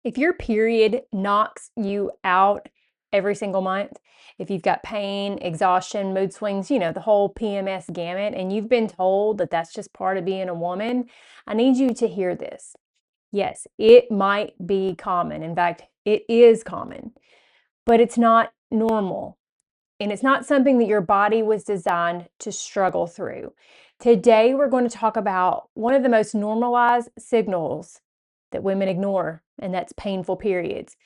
If your period knocks you out every single month, if you've got pain, exhaustion, mood swings, the whole PMS gamut, and you've been told that that's just part of being a woman, I need you to hear this. Yes, it might be common. In fact, it is common, but it's not normal. And it's not something that your body was designed to struggle through. Today, we're going to talk about one of the most normalized signals that women ignore, and that's painful periods.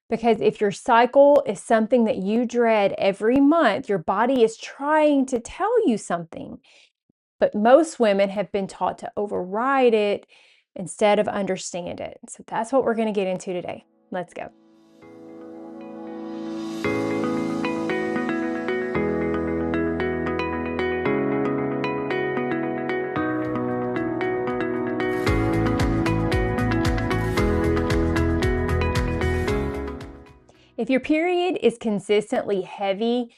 Because if your cycle is something that you dread every month, your body is trying to tell you something. But most women have been taught to override it instead of understand it. So that's what we're going to get into today. Let's go. If your period is consistently heavy,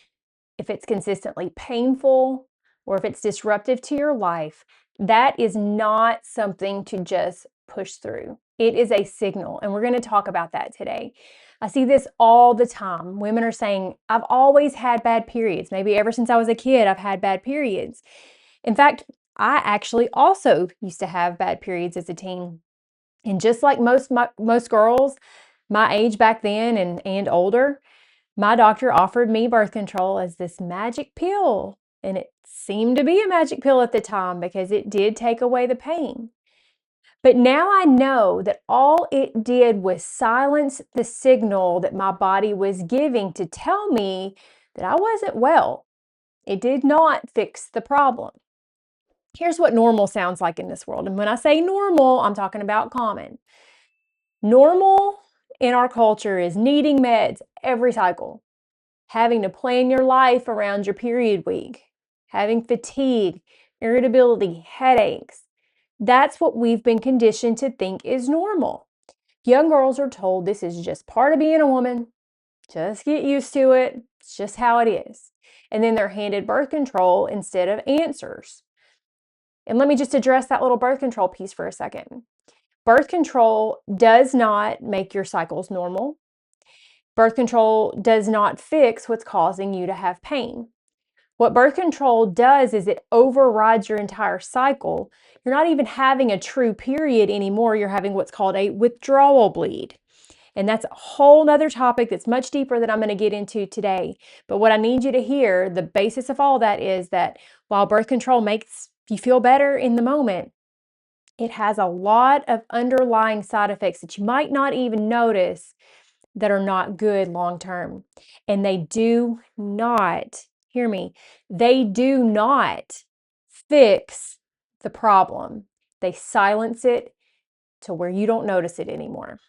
if it's consistently painful, or if it's disruptive to your life, that is not something to just push through. It is a signal, and we're going to talk about that today. I see this all the time. Women are saying, I've always had bad periods. Maybe ever since I was a kid, I've had bad periods. In fact, I actually also used to have bad periods as a teen. And just like most girls my age back then and older, my doctor offered me birth control as this magic pill. And it seemed to be a magic pill at the time because it did take away the pain. But now I know that all it did was silence the signal that my body was giving to tell me that I wasn't well. It did not fix the problem. Here's what normal sounds like in this world. And when I say normal, I'm talking about common. Normal in our culture is needing meds every cycle, having to plan your life around your period week, having fatigue, irritability, headaches. That's what we've been conditioned to think is normal. Young girls are told this is just part of being a woman. Just get used to it. It's just how it is. And then they're handed birth control instead of answers. And let me just address that little birth control piece for a second. Birth control does not make your cycles normal. Birth control does not fix what's causing you to have pain. What birth control does is it overrides your entire cycle. You're not even having a true period anymore. You're having what's called a withdrawal bleed. And that's a whole nother topic that's much deeper that I'm going to get into today. But what I need you to hear, the basis of all that is that while birth control makes you feel better in the moment, it has a lot of underlying side effects that you might not even notice that are not good long term. And they do not, hear me, they do not fix the problem. They silence it to where you don't notice it anymore.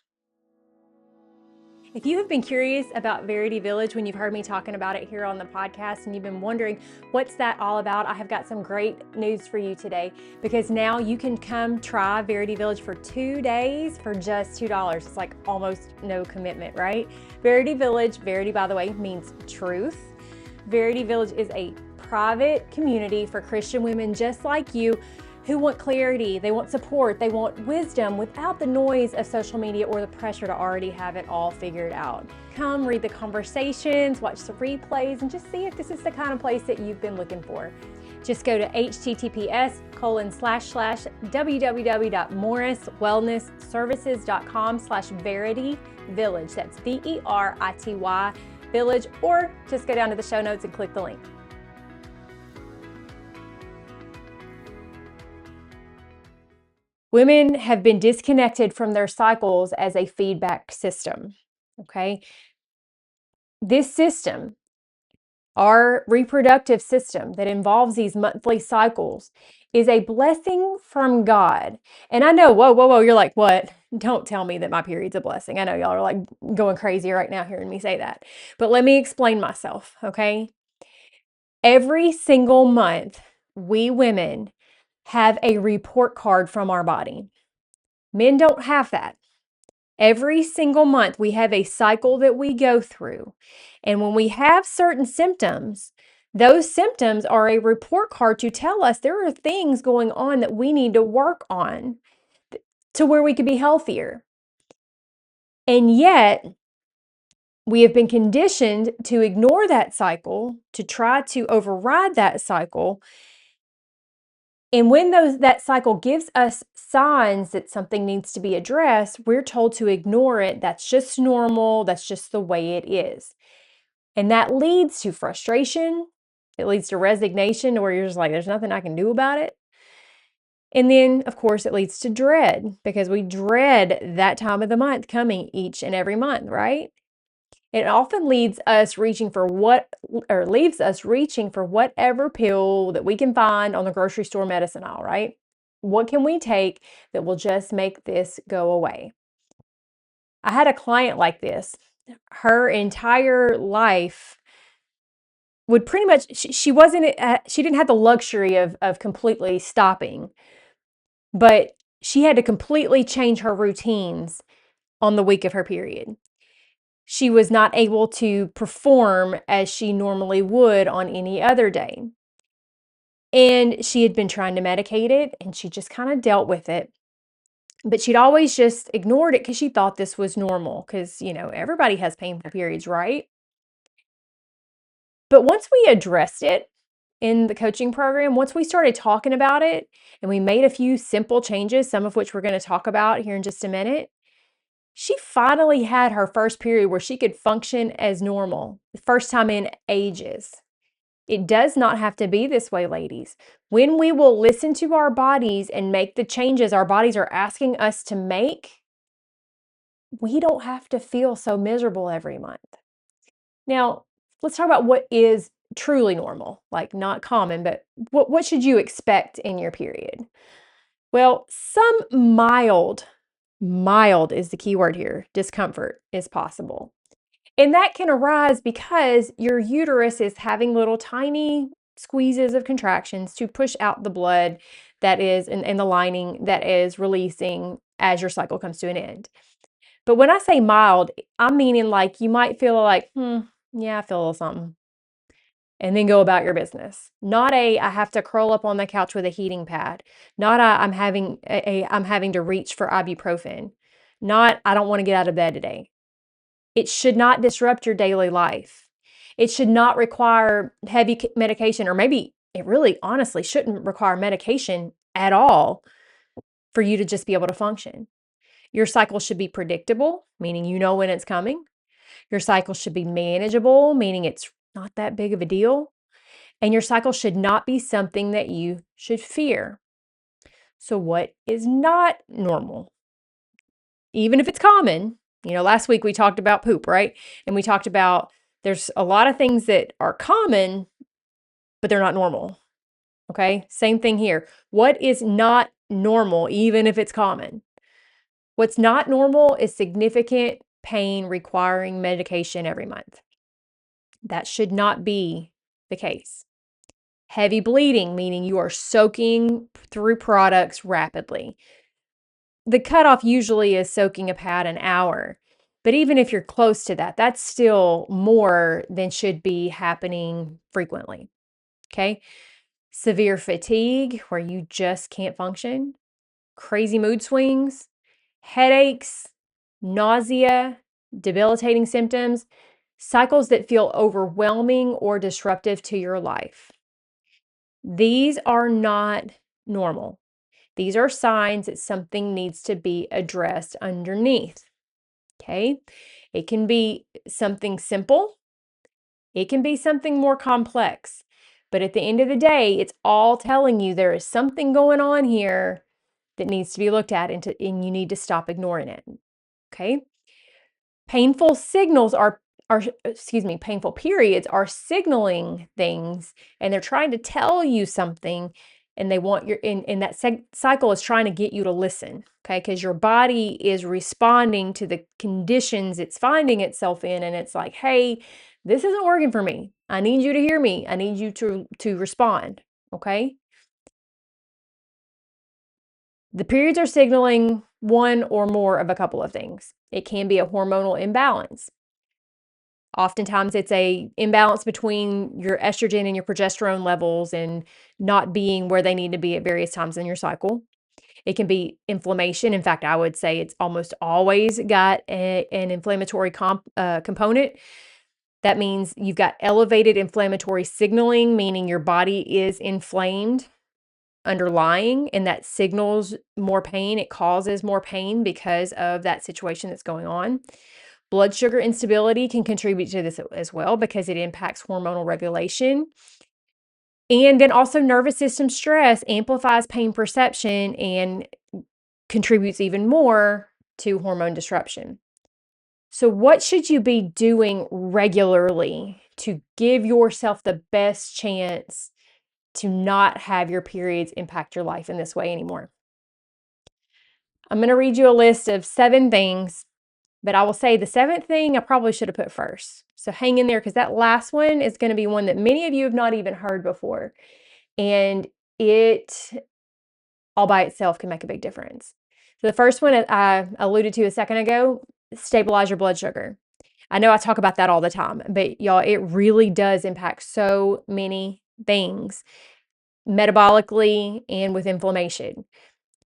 If you have been curious about Verity Village when you've heard me talking about it here on the podcast and you've been wondering what's that all about, I have got some great news for you today, because now you can come try Verity Village for 2 days for just $2. It's like almost no commitment, right? Verity Village, Verity, by the way, means truth. Verity Village is a private community for Christian women just like you who want clarity, they want support, they want wisdom without the noise of social media or the pressure to already have it all figured out. Come read the conversations, watch the replays, and just see if this is the kind of place that you've been looking for. Just go to https://www.morriswellnessservices.com/Verity Village. That's VERITY Village, or just go down to the show notes and click the link. Women have been disconnected from their cycles as a feedback system, okay? This system, our reproductive system that involves these monthly cycles, is a blessing from God. And I know, whoa, you're like, what? Don't tell me that my period's a blessing. I know y'all are like going crazy right now hearing me say that. But let me explain myself, okay? Every single month, we women have a report card from our body. Men don't have that. Every single month, we have a cycle that we go through. And when we have certain symptoms, those symptoms are a report card to tell us there are things going on that we need to work on to where we could be healthier. And yet, we have been conditioned to ignore that cycle, to try to override that cycle. And when that cycle gives us signs that something needs to be addressed, we're told to ignore it. That's just normal. That's just the way it is. And that leads to frustration. It leads to resignation, where you're just like, there's nothing I can do about it. And then, of course, it leads to dread, because we dread that time of the month coming each and every month, right? It often leaves us reaching for whatever pill that we can find on the grocery store medicine aisle, right? What can we take that will just make this go away? I had a client like this. Her entire life would pretty much, she wasn't, she didn't have the luxury of completely stopping, but she had to completely change her routines on the week of her period. She was not able to perform as she normally would on any other day. And she had been trying to medicate it, and she just kind of dealt with it. But she'd always just ignored it because she thought this was normal, because, everybody has painful periods, right? But once we addressed it in the coaching program, once we started talking about it and we made a few simple changes, some of which we're going to talk about here in just a minute, she finally had her first period where she could function as normal, the first time in ages. It does not have to be this way, ladies. When we will listen to our bodies and make the changes our bodies are asking us to make, we don't have to feel so miserable every month. Now, let's talk about what is truly normal, like not common, but what should you expect in your period? Well, some mild is the key word here, discomfort is possible. And that can arise because your uterus is having little tiny squeezes of contractions to push out the blood that is in the lining that is releasing as your cycle comes to an end. But when I say mild, I'm meaning like you might feel like, yeah, I feel a little something, and then go about your business. Not I have to curl up on the couch with a heating pad. Not I'm having to reach for ibuprofen. Not I don't want to get out of bed today. It should not disrupt your daily life. It should not require heavy medication, or maybe it really honestly shouldn't require medication at all for you to just be able to function. Your cycle should be predictable, meaning you know when it's coming. Your cycle should be manageable, meaning it's not that big of a deal. And your cycle should not be something that you should fear. So, what is not normal? Even if it's common, last week we talked about poop, right? And we talked about there's a lot of things that are common, but they're not normal. Okay. Same thing here. What is not normal, even if it's common? What's not normal is significant pain requiring medication every month. That should not be the case. Heavy bleeding, meaning you are soaking through products rapidly. The cutoff usually is soaking a pad an hour. But even if you're close to that, that's still more than should be happening frequently. Okay. Severe fatigue, where you just can't function, crazy mood swings, headaches, nausea, debilitating symptoms, cycles that feel overwhelming or disruptive to your life. These are not normal. These are signs that something needs to be addressed underneath. Okay? It can be something simple. It can be something more complex. But at the end of the day, it's all telling you there is something going on here that needs to be looked at, and you need to stop ignoring it. Okay? Painful signals painful periods are signaling things, and they're trying to tell you something, and they want and that cycle is trying to get you to listen, okay? Because your body is responding to the conditions it's finding itself in, and it's like, hey, this isn't working for me. I need you to hear me. I need you to respond, okay? The periods are signaling one or more of a couple of things. It can be a hormonal imbalance. Oftentimes it's a imbalance between your estrogen and your progesterone levels and not being where they need to be at various times in your cycle. It can be inflammation. In fact, I would say it's almost always got an inflammatory component. That means you've got elevated inflammatory signaling, meaning your body is inflamed underlying, and that signals more pain. It causes more pain because of that situation that's going on. Blood sugar instability can contribute to this as well because it impacts hormonal regulation. And then also nervous system stress amplifies pain perception and contributes even more to hormone disruption. So, what should you be doing regularly to give yourself the best chance to not have your periods impact your life in this way anymore? I'm going to read you a list of 7 things, but I will say the 7th thing I probably should have put first. So, hang in there because that last one is going to be one that many of you have not even heard before. And it all by itself can make a big difference. So the first one I alluded to a second ago, stabilize your blood sugar. I know I talk about that all the time, but y'all, it really does impact so many things metabolically and with inflammation.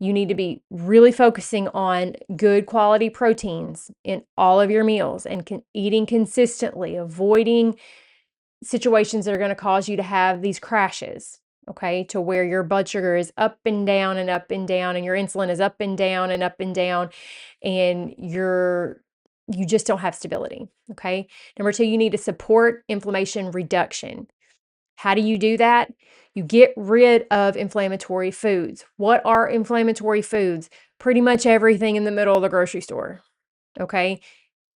You need to be really focusing on good quality proteins in all of your meals and eating consistently, avoiding situations that are going to cause you to have these crashes, okay, to where your blood sugar is up and down and up and down, and your insulin is up and down and up and down, and you just don't have stability, okay? Number 2, you need to support inflammation reduction. How do you do that? You get rid of inflammatory foods. What are inflammatory foods? Pretty much everything in the middle of the grocery store, okay?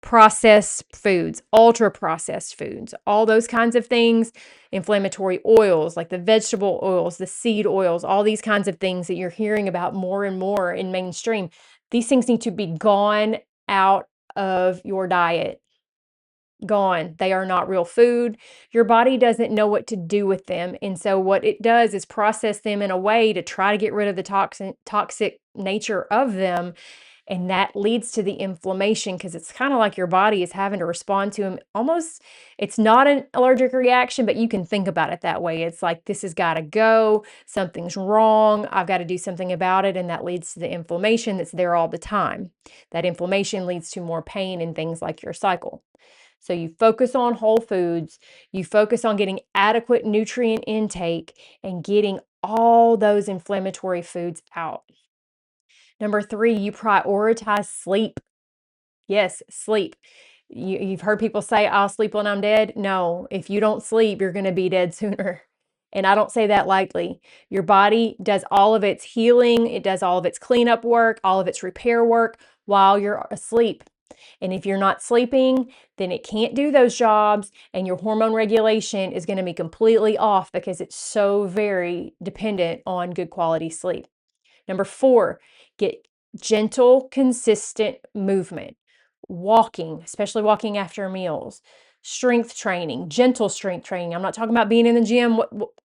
Processed foods, ultra processed foods, all those kinds of things, inflammatory oils like the vegetable oils, the seed oils, all these kinds of things that you're hearing about more and more in mainstream. These things need to be gone out of your diet. Gone. They are not real food. Your body doesn't know what to do with them. And so what it does is process them in a way to try to get rid of the toxic nature of them. And that leads to the inflammation because it's kind of like your body is having to respond to them. Almost, it's not an allergic reaction, but you can think about it that way. It's like, this has got to go. Something's wrong. I've got to do something about it. And that leads to the inflammation that's there all the time. That inflammation leads to more pain and things like your cycle. So you focus on whole foods, you focus on getting adequate nutrient intake and getting all those inflammatory foods out. Number 3, you prioritize sleep. Yes, sleep. You've heard people say, I'll sleep when I'm dead. No, if you don't sleep, you're going to be dead sooner. And I don't say that lightly. Your body does all of its healing, it does all of its cleanup work, all of its repair work while you're asleep. And if you're not sleeping, then it can't do those jobs, and your hormone regulation is going to be completely off because it's so very dependent on good quality sleep. Number 4, get gentle, consistent movement. Walking, especially walking after meals. Strength training, gentle strength training. I'm not talking about being in the gym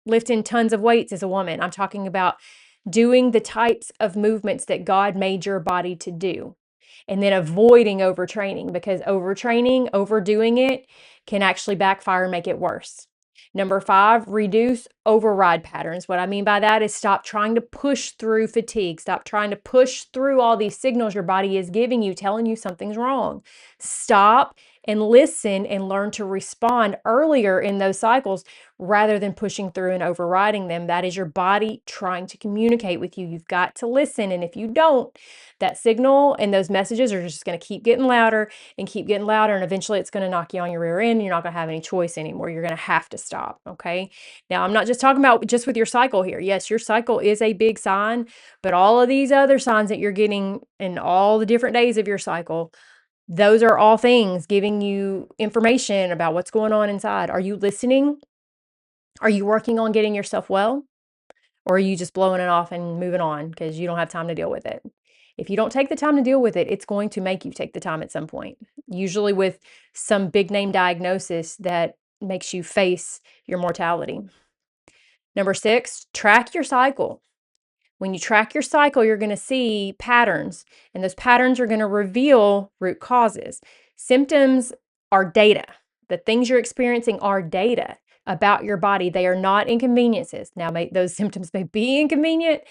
lifting tons of weights as a woman. I'm talking about doing the types of movements that God made your body to do. And then avoiding overtraining, because overtraining, overdoing it can actually backfire and make it worse. Number 5, reduce override patterns. What I mean by that is stop trying to push through fatigue. Stop trying to push through all these signals your body is giving you, telling you something's wrong. Stop and listen and learn to respond earlier in those cycles rather than pushing through and overriding them. That is your body trying to communicate with you. You've got to listen. And if you don't, that signal and those messages are just going to keep getting louder and keep getting louder. And eventually it's going to knock you on your rear end. And you're not going to have any choice anymore. You're going to have to stop. Okay. Now, I'm not just talking about just with your cycle here. Yes, your cycle is a big sign, but all of these other signs that you're getting in all the different days of your cycle, those are all things giving you information about what's going on inside. Are you listening? Are you working on getting yourself well? Or are you just blowing it off and moving on because you don't have time to deal with it? If you don't take the time to deal with it, it's going to make you take the time at some point, usually with some big name diagnosis that makes you face your mortality. Number 6, track your cycle. When you track your cycle, you're going to see patterns, and those patterns are going to reveal root causes. Symptoms are data. The things you're experiencing are data about your body. They are not inconveniences. Now, those symptoms may be inconvenient,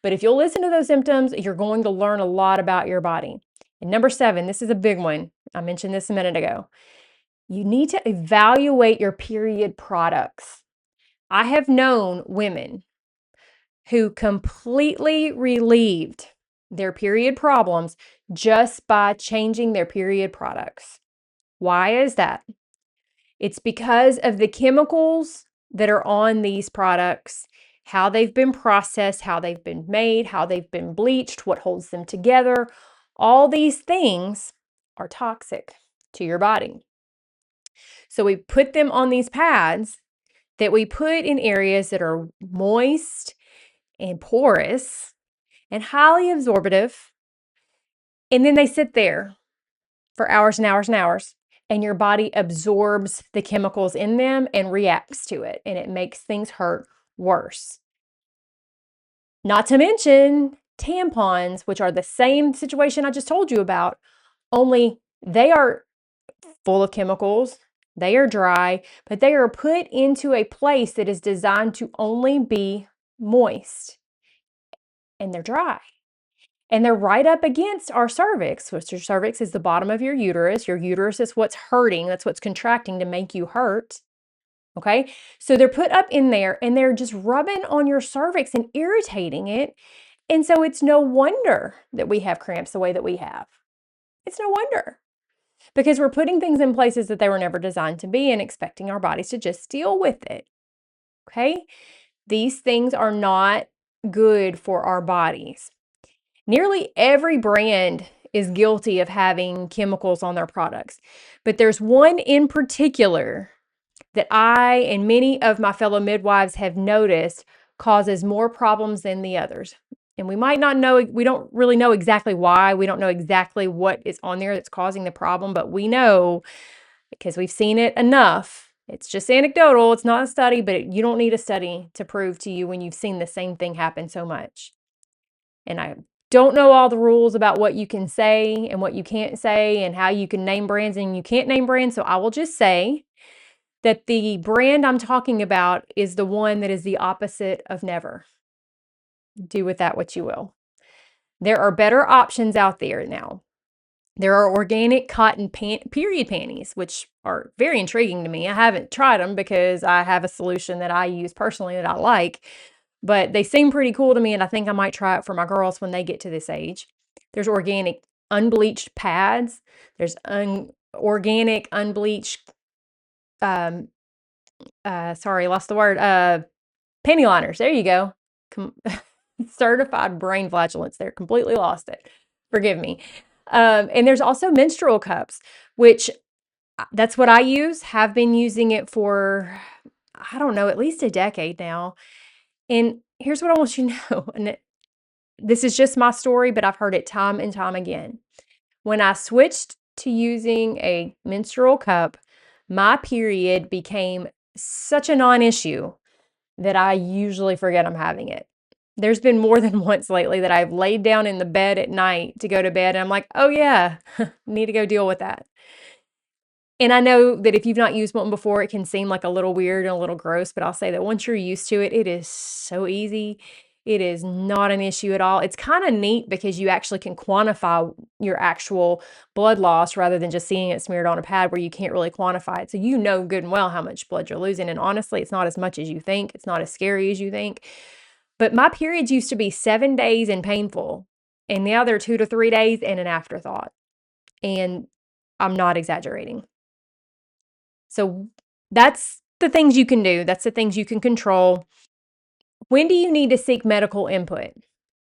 But if you'll listen to those symptoms, you're going to learn a lot about your body. And number 7, this is a big one. I mentioned this a minute ago. You need to evaluate your period products. I have known women who completely relieved their period problems just by changing their period products. Why is that? It's because of the chemicals that are on these products, how they've been processed, how they've been made, how they've been bleached, what holds them together. All these things are toxic to your body. So we put them on these pads that we put in areas that are moist and porous and highly absorptive. And then they sit there for hours and hours and hours, and your body absorbs the chemicals in them and reacts to it, and it makes things hurt worse. Not to mention tampons, which are the same situation I just told you about, only they are full of chemicals, they are dry, but they are put into a place that is designed to only be moist, and they're dry. And they're right up against our cervix, which your cervix is the bottom of your uterus. Your uterus is what's hurting. That's what's contracting to make you hurt. Okay. So they're put up in there and they're just rubbing on your cervix and irritating it. And so it's no wonder that we have cramps the way that we have. It's no wonder because we're putting things in places that they were never designed to be and expecting our bodies to just deal with it. Okay. These things are not good for our bodies. Nearly every brand is guilty of having chemicals on their products, but there's one in particular that I and many of my fellow midwives have noticed causes more problems than the others. And we might not know, we don't really know exactly why. We don't know exactly what is on there that's causing the problem, but we know because we've seen it enough. It's just anecdotal, it's not a study, but you don't need a study to prove to you when you've seen the same thing happen so much. And I don't know all the rules about what you can say and what you can't say and how you can name brands and you can't name brands. So I will just say that the brand I'm talking about is the one that is the opposite of never. Do with that what you will. There are better options out there now. There are organic cotton period panties, which are very intriguing to me. I haven't tried them because I have a solution that I use personally that I like. But they seem pretty cool to me, and I think I might try it for my girls when they get to this age. There's organic unbleached pads. There's organic unbleached, sorry, lost the word, panty liners. There you go. Certified brain flatulence there. Completely lost it. Forgive me. And there's also menstrual cups, which that's what I use. Have been using it for, I don't know, at least a decade now. And here's what I want you to know. And this is just my story, but I've heard it time and time again. When I switched to using a menstrual cup, my period became such a non-issue that I usually forget I'm having it. There's been more than once lately that I've laid down in the bed at night to go to bed and I'm like, oh yeah, need to go deal with that. And I know that if you've not used one before, it can seem like a little weird and a little gross, but I'll say that once you're used to it, it is so easy. It is not an issue at all. It's kind of neat because you actually can quantify your actual blood loss rather than just seeing it smeared on a pad where you can't really quantify it. So you know good and well how much blood you're losing. And honestly, it's not as much as you think. It's not as scary as you think. But my periods used to be 7 days and painful, and now they're 2 to 3 days and an afterthought. And I'm not exaggerating. So that's the things you can do. That's the things you can control. When do you need to seek medical input?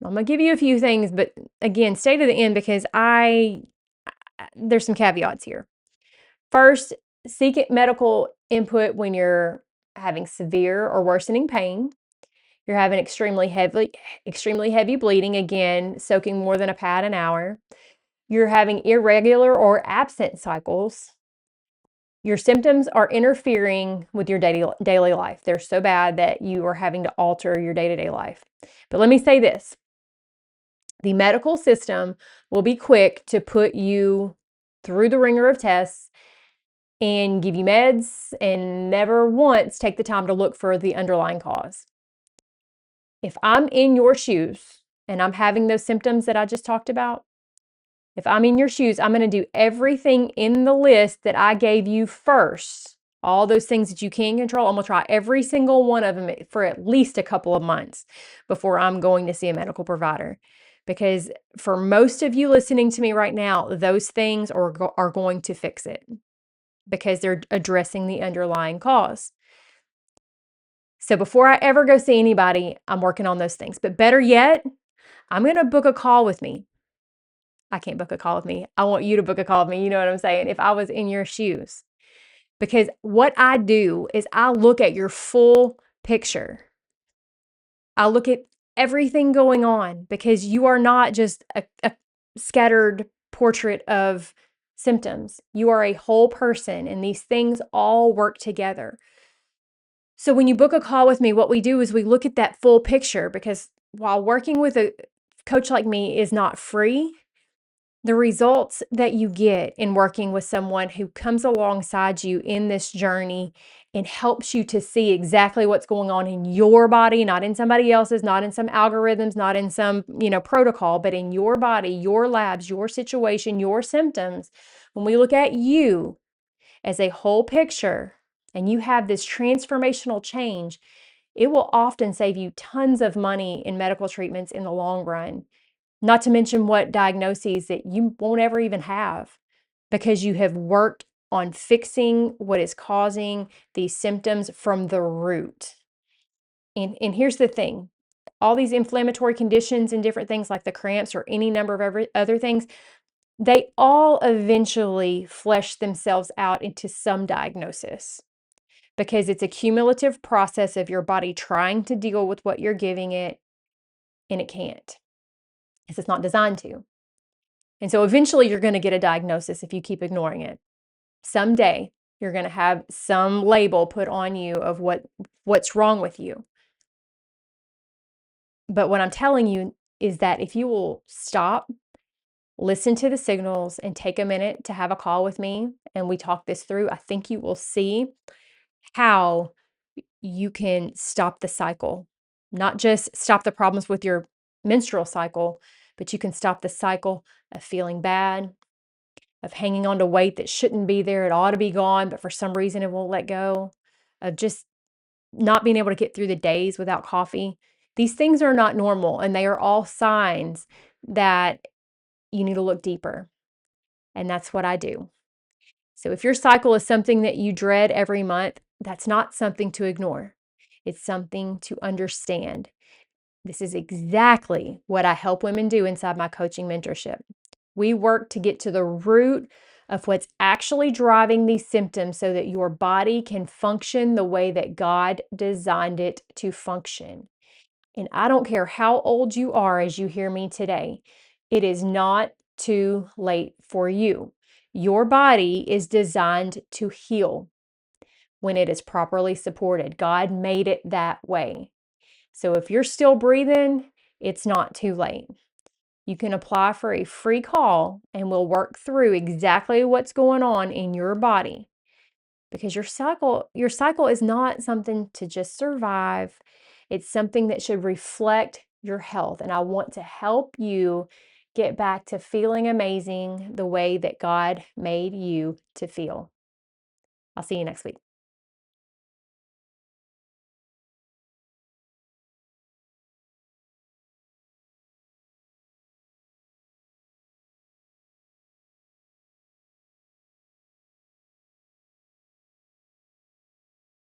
I'm going to give you a few things, but again, stay to the end because there's some caveats here. First, seek medical input when you're having severe or worsening pain. You're having extremely heavy bleeding, again, soaking more than a pad an hour. You're having irregular or absent cycles. Your symptoms are interfering with your daily life. They're so bad that you are having to alter your day-to-day life. But let me say this. The medical system will be quick to put you through the ringer of tests and give you meds and never once take the time to look for the underlying cause. If I'm in your shoes and I'm having those symptoms that I just talked about, if I'm in your shoes, I'm going to do everything in the list that I gave you first. All those things that you can control, I'm going to try every single one of them for at least a couple of months before I'm going to see a medical provider. Because for most of you listening to me right now, those things are going to fix it because they're addressing the underlying cause. So before I ever go see anybody, I'm working on those things. But better yet, I'm going to book a call with me. I can't book a call with me. I want you to book a call with me. You know what I'm saying? If I was in your shoes. Because what I do is I look at your full picture. I look at everything going on because you are not just a scattered portrait of symptoms. You are a whole person, and these things all work together. So when you book a call with me, what we do is we look at that full picture, because while working with a coach like me is not free, the results that you get in working with someone who comes alongside you in this journey and helps you to see exactly what's going on in your body, not in somebody else's, not in some algorithms, not in some, protocol, but in your body, your labs, your situation, your symptoms. When we look at you as a whole picture and you have this transformational change, it will often save you tons of money in medical treatments in the long run. Not to mention what diagnoses that you won't ever even have, because you have worked on fixing what is causing these symptoms from the root. And here's the thing. All these inflammatory conditions and different things like the cramps or any number of other things, they all eventually flesh themselves out into some diagnosis, because it's a cumulative process of your body trying to deal with what you're giving it, and it can't, because it's not designed to. And so eventually you're going to get a diagnosis if you keep ignoring it. Someday you're going to have some label put on you of what's wrong with you. But what I'm telling you is that if you will stop, listen to the signals, and take a minute to have a call with me and we talk this through, I think you will see how you can stop the cycle. Not just stop the problems with your menstrual cycle, but you can stop the cycle of feeling bad, of hanging on to weight that shouldn't be there. It ought to be gone, but for some reason it won't let go, of just not being able to get through the days without coffee. These things are not normal, and they are all signs that you need to look deeper. And that's what I do. So if your cycle is something that you dread every month, that's not something to ignore. It's something to understand. This is exactly what I help women do inside my coaching mentorship. We work to get to the root of what's actually driving these symptoms so that your body can function the way that God designed it to function. And I don't care how old you are as you hear me today, it is not too late for you. Your body is designed to heal when it is properly supported. God made it that way. So if you're still breathing, it's not too late. You can apply for a free call and we'll work through exactly what's going on in your body, because your cycle is not something to just survive. It's something that should reflect your health, and I want to help you get back to feeling amazing the way that God made you to feel. I'll see you next week.